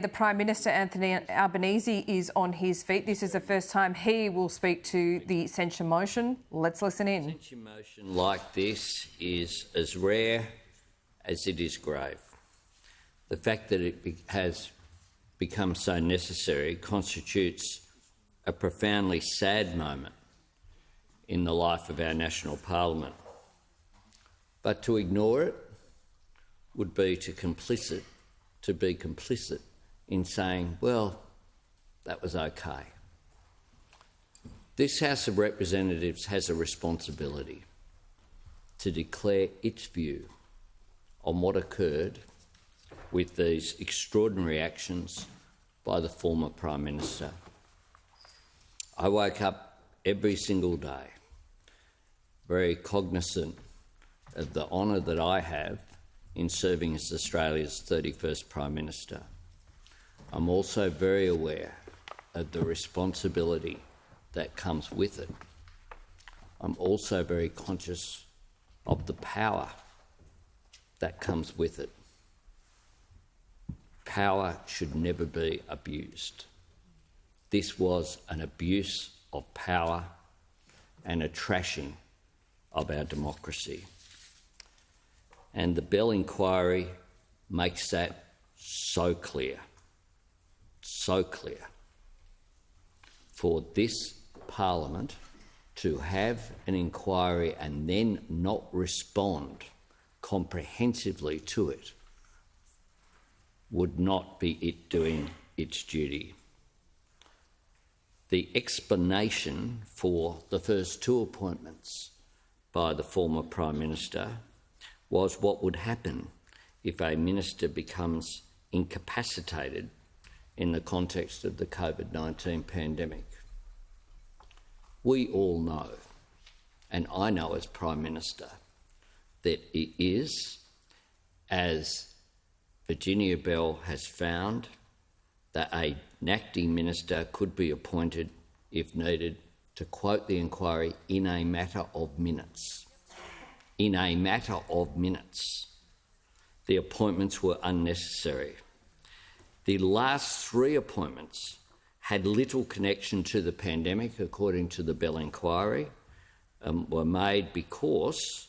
The Prime Minister Anthony Albanese is on his feet. This is the first time he will speak to the censure motion. Let's listen in. A censure motion like this is as rare as it is grave. The fact that it has become so necessary constitutes a profoundly sad moment in the life of our national parliament. But to ignore it would be to be complicit in saying, well, that was okay. This House of Representatives has a responsibility to declare its view on what occurred with these extraordinary actions by the former Prime Minister. I woke up every single day very cognisant of the honour that I have in serving as Australia's 31st Prime Minister. I'm also very aware of the responsibility that comes with it. I'm also very conscious of the power that comes with it. Power should never be abused. This was an abuse of power and a trashing of our democracy. And the Bell inquiry makes that so clear. So clear. For this Parliament to have an inquiry and then not respond comprehensively to it would not be it doing its duty. The explanation for the first two appointments by the former Prime Minister was what would happen if a minister becomes incapacitated in the context of the COVID-19 pandemic. We all know, and I know as Prime Minister, that it is, as Virginia Bell has found, that an acting minister could be appointed, if needed, to quote the inquiry, in a matter of minutes. In a matter of minutes. The appointments were unnecessary. The last three appointments had little connection to the pandemic, according to the Bell inquiry, were made because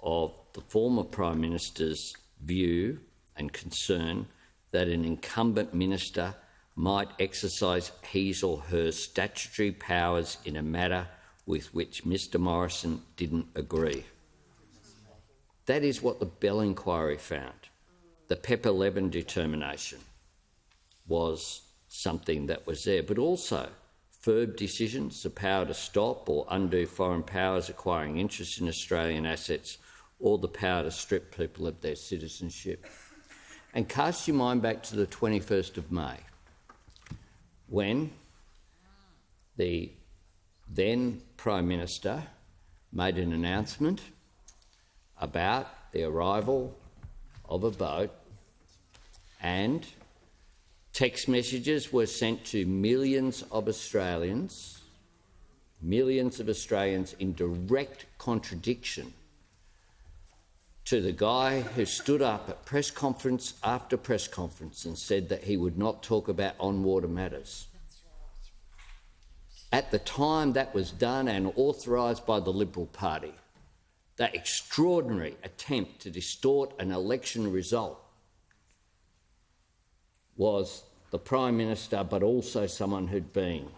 of the former Prime Minister's view and concern that an incumbent minister might exercise his or her statutory powers in a matter with which Mr Morrison didn't agree. That is what the Bell inquiry found. The PEP 11 determination was something that was there, but also FIRB decisions, the power to stop or undo foreign powers acquiring interest in Australian assets, or the power to strip people of their citizenship. And cast your mind back to the 21st of May, when the then Prime Minister made an announcement about the arrival of a boat, and text messages were sent to millions of Australians in direct contradiction to the guy who stood up at press conference after press conference and said that he would not talk about on-water matters. At the time that was done and authorised by the Liberal Party, that extraordinary attempt to distort an election result was the Prime Minister, but also someone who'd been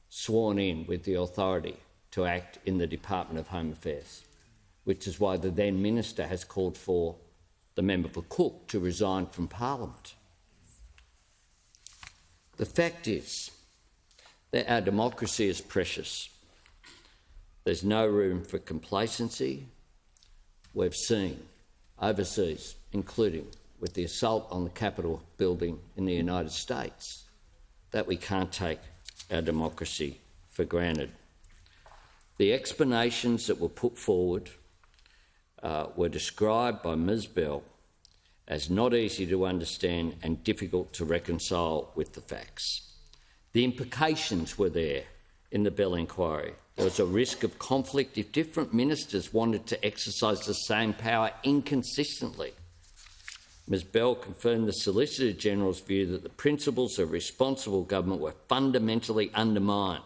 sworn in with the authority to act in the Department of Home Affairs, which is why the then Minister has called for the member for Cook to resign from Parliament. The fact is that our democracy is precious. There's no room for complacency. We've seen overseas, including with the assault on the Capitol building in the United States, that we can't take our democracy for granted. The explanations that were put forward were described by Ms Bell as not easy to understand and difficult to reconcile with the facts. The implications were there in the Bell inquiry. There was a risk of conflict if different ministers wanted to exercise the same power inconsistently. Ms Bell confirmed the Solicitor General's view that the principles of responsible government were fundamentally undermined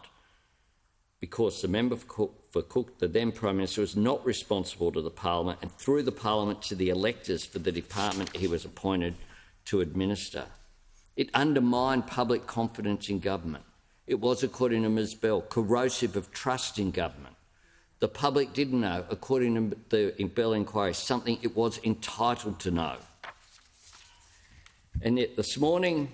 because the member for Cook, the then Prime Minister, was not responsible to the Parliament and through the Parliament to the electors for the department he was appointed to administer. It undermined public confidence in government. It was, according to Ms Bell, corrosive of trust in government. The public didn't know, according to the Bell inquiry, something it was entitled to know. And yet this morning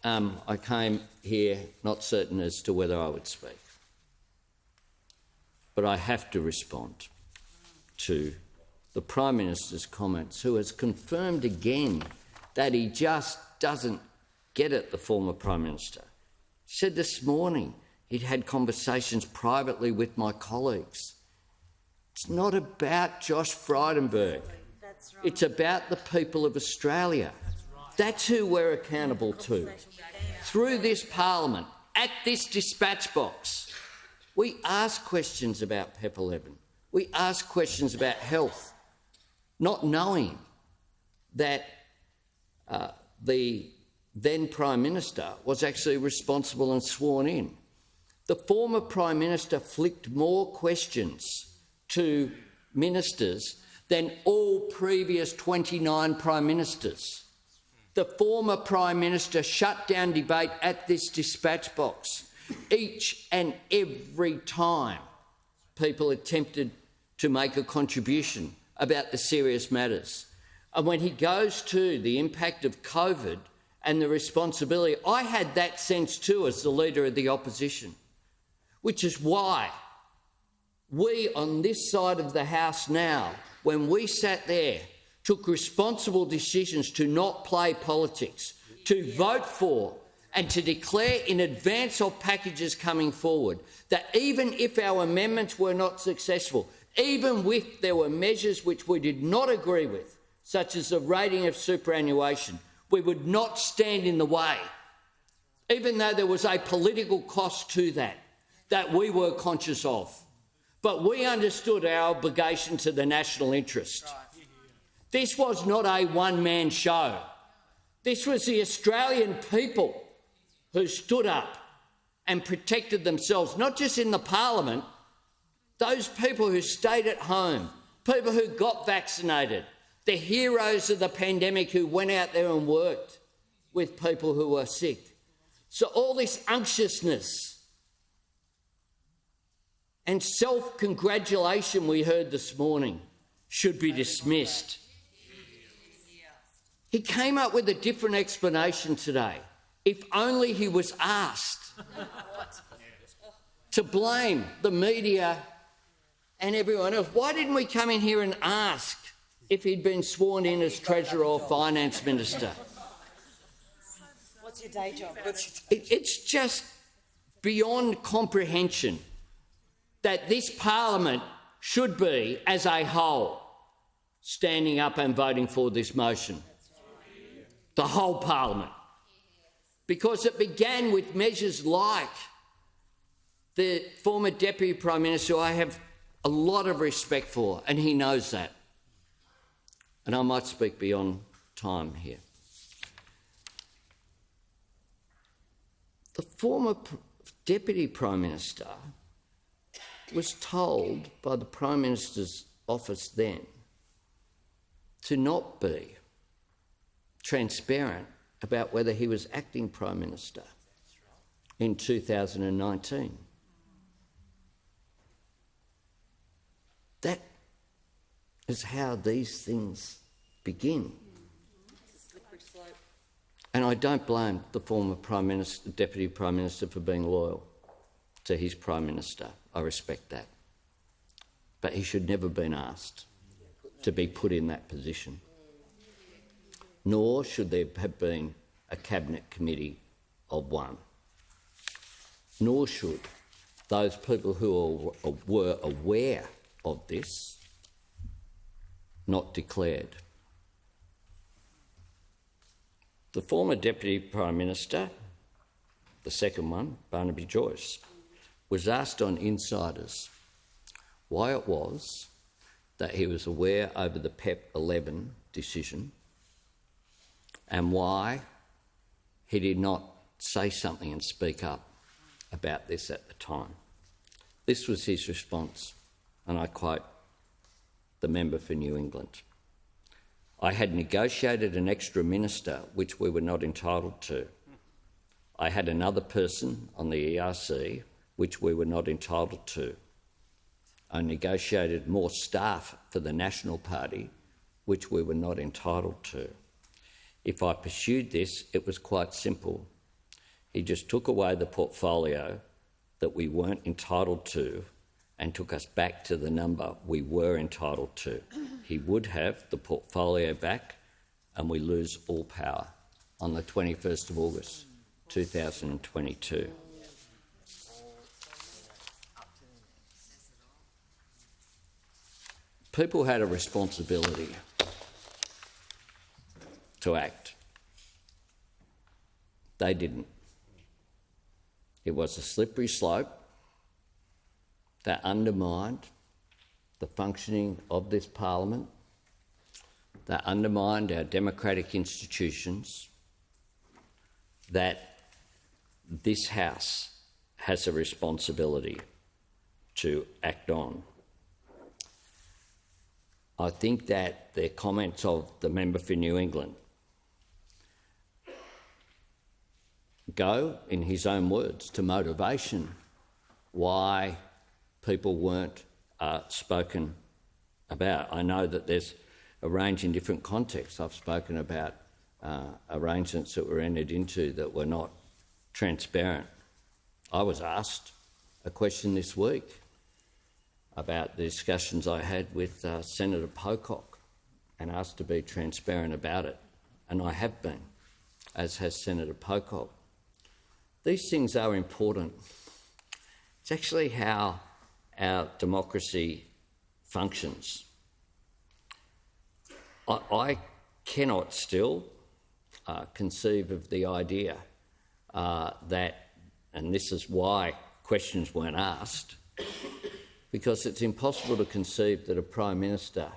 I came here not certain as to whether I would speak. But I have to respond to the Prime Minister's comments, who has confirmed again that he just doesn't get it, the former Prime Minister. He said this morning he'd had conversations privately with my colleagues. It's not about Josh Frydenberg. That's right. It's about the people of Australia. That's who we're accountable to. Through this Parliament, at this dispatch box, we ask questions about PEP 11. We ask questions about health, not knowing that the then Prime Minister was actually responsible and sworn in. The former Prime Minister flicked more questions to ministers than all previous 29 Prime Ministers. The former Prime Minister shut down debate at this dispatch box each and every time people attempted to make a contribution about the serious matters. And when he goes to the impact of COVID and the responsibility, I had that sense too as the Leader of the Opposition, which is why we on this side of the House now, when we sat there, took responsible decisions to not play politics, to vote for and to declare in advance of packages coming forward that even if our amendments were not successful, even if there were measures which we did not agree with, such as the rating of superannuation, we would not stand in the way, even though there was a political cost to that we were conscious of. But we understood our obligation to the national interest. This was not a one-man show. This was the Australian people who stood up and protected themselves, not just in the Parliament, those people who stayed at home, people who got vaccinated, the heroes of the pandemic who went out there and worked with people who were sick. So all this unctuousness and self-congratulation we heard this morning should be dismissed. He came up with a different explanation today. If only he was asked to blame the media and everyone else. Why didn't we come in here and ask if he'd been sworn in as Treasurer or Finance Minister? What's your day job? It's just beyond comprehension that this Parliament should be, as a whole, standing up and voting for this motion. The whole Parliament. Because it began with measures like the former Deputy Prime Minister, who I have a lot of respect for, and he knows that. And I might speak beyond time here. The former Deputy Prime Minister was told by the Prime Minister's office then to not be transparent about whether he was acting Prime Minister in 2019. That is how these things begin. And I don't blame the former Prime Minister, Deputy Prime Minister, for being loyal to his Prime Minister. I respect that. But he should never have been asked to be put in that position. Nor should there have been a Cabinet committee of one. Nor should those people who were aware of this not declared. The former Deputy Prime Minister, the second one, Barnaby Joyce, was asked on Insiders why it was that he was aware over the PEP 11 decision and why he did not say something and speak up about this at the time. This was his response, and I quote the member for New England. "I had negotiated an extra minister, which we were not entitled to. I had another person on the ERC, which we were not entitled to. I negotiated more staff for the National Party, which we were not entitled to. If I pursued this, it was quite simple. He just took away the portfolio that we weren't entitled to and took us back to the number we were entitled to. He would have the portfolio back and we lose all power." On the 21st of August, 2022. People had a responsibility to act. They didn't. It was a slippery slope that undermined the functioning of this parliament, that undermined our democratic institutions, that this House has a responsibility to act on. I think that the comments of the member for New England go, in his own words, to motivation why people weren't spoken about. I know that there's a range in different contexts. I've spoken about arrangements that were entered into that were not transparent. I was asked a question this week about the discussions I had with Senator Pocock and asked to be transparent about it, and I have been, as has Senator Pocock. These things are important. It's actually how our democracy functions. I cannot still conceive of the idea that, and this is why questions weren't asked, because it's impossible to conceive that a Prime Minister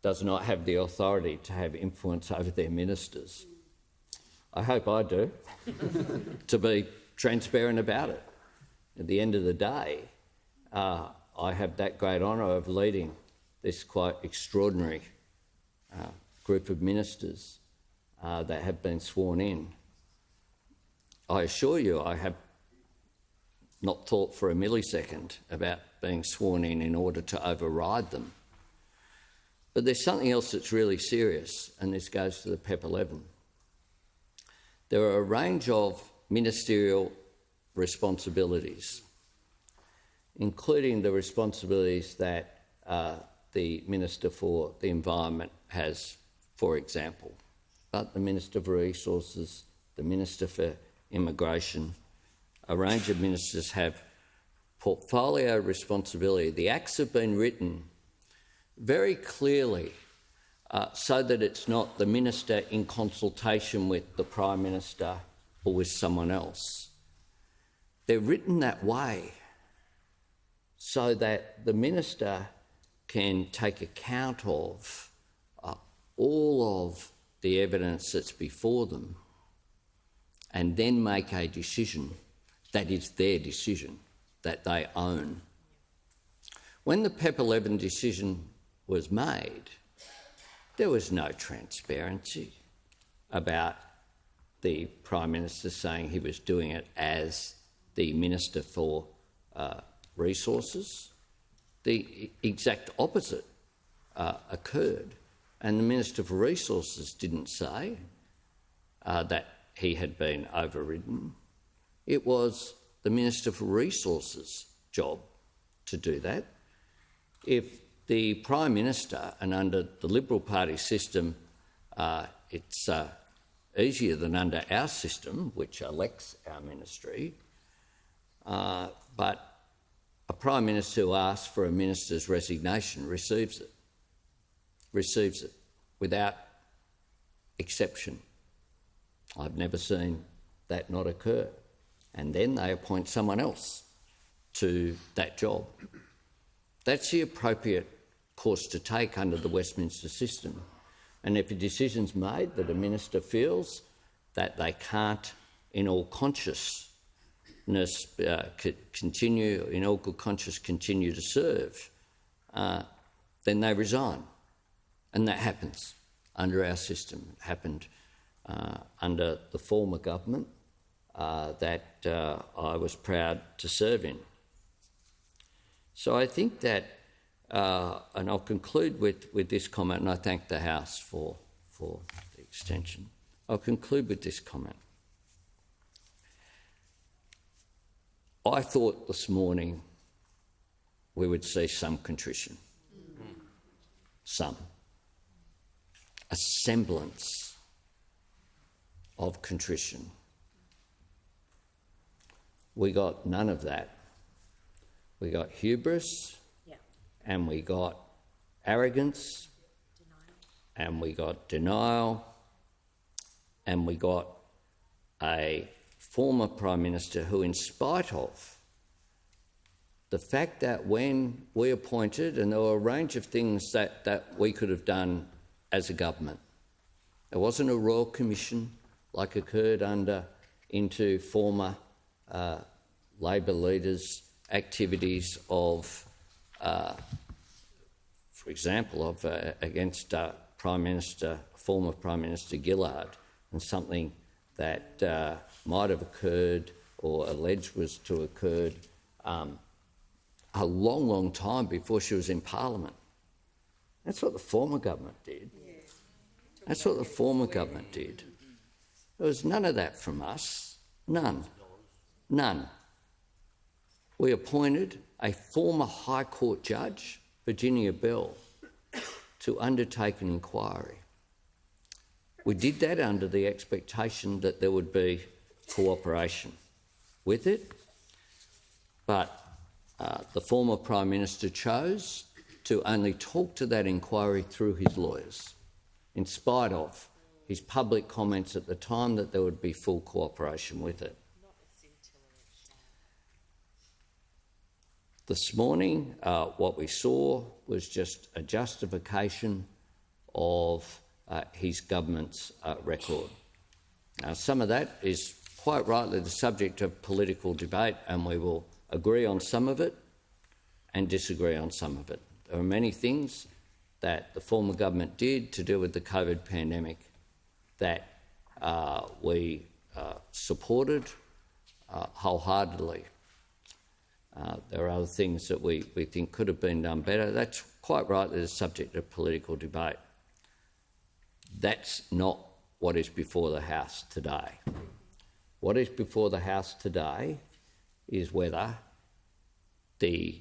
does not have the authority to have influence over their ministers. I hope I do, to be transparent about it. At the end of the day, I have that great honour of leading this quite extraordinary group of ministers that have been sworn in. I assure you I have not thought for a millisecond about being sworn in order to override them. But there's something else that's really serious, and this goes to the PEP 11. There are a range of ministerial responsibilities, including the responsibilities that the Minister for the Environment has, for example, but the Minister for Resources, the Minister for Immigration, a range of ministers have portfolio responsibility. The acts have been written very clearly so that it's not the minister in consultation with the Prime Minister or with someone else. They're written that way so that the minister can take account of all of the evidence that's before them and then make a decision that is their decision, that they own. When the PEP 11 decision was made, there was no transparency about the Prime Minister saying he was doing it as the Minister for Resources. The exact opposite occurred, and the Minister for Resources didn't say that he had been overridden. It was the Minister for Resources' job to do that. If the Prime Minister, and under the Liberal Party system, it's easier than under our system, which elects our ministry, but a Prime Minister who asks for a minister's resignation receives it without exception. I've never seen that not occur. And then they appoint someone else to that job. That's the appropriate course to take under the Westminster system. And if a decision's made that a minister feels that they can't, in all consciousness, continue to serve, then they resign. And that happens under our system. It happened under the former government that I was proud to serve in. So I think that, and I'll conclude with this comment, and I thank the House for the extension. I'll conclude with this comment. I thought this morning we would see some contrition. Some. A semblance of contrition. We got none of that. We got hubris, and we got arrogance, and we got denial, and we got a former Prime Minister who, in spite of the fact that when we appointed, and there were a range of things that we could have done as a government, it wasn't a royal commission like occurred into former Labor leaders' activities of, for example, against former Prime Minister Gillard, and something that might have occurred or alleged was to have occurred a long, long time before she was in Parliament. That's what the former government did. That's what the former government did. There was none of that from us. None. None. We appointed a former High Court judge, Virginia Bell, to undertake an inquiry. We did that under the expectation that there would be cooperation with it, but the former Prime Minister chose to only talk to that inquiry through his lawyers, in spite of his public comments at the time that there would be full cooperation with it. This morning, what we saw was just a justification of his government's record. Now, some of that is quite rightly the subject of political debate, and we will agree on some of it and disagree on some of it. There are many things that the former government did to deal with the COVID pandemic that we supported wholeheartedly. There are other things that we think could have been done better. That's quite rightly the subject of political debate. That's not what is before the House today. What is before the House today is whether the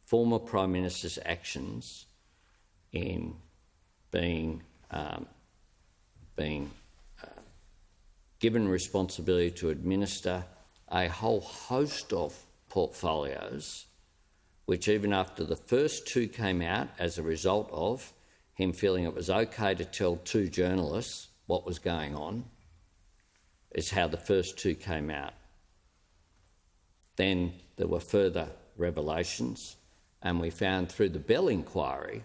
former Prime Minister's actions in being given responsibility to administer a whole host of portfolios, which even after the first two came out as a result of him feeling it was okay to tell two journalists what was going on, is how the first two came out. Then there were further revelations, and we found through the Bell inquiry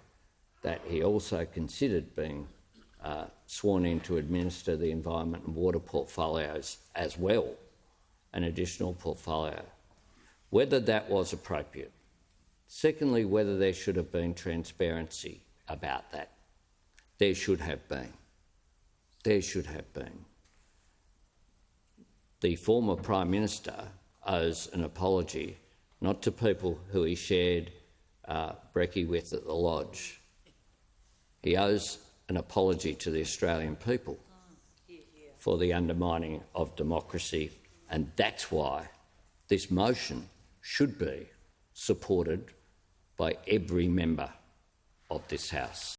that he also considered being sworn in to administer the environment and water portfolios as well, an additional portfolio. Whether that was appropriate. Secondly, whether there should have been transparency about that. There should have been. There should have been. The former Prime Minister owes an apology not to people who he shared brekkie with at the Lodge. He owes an apology to the Australian people for the undermining of democracy, and that's why this motion should be supported by every member of this House.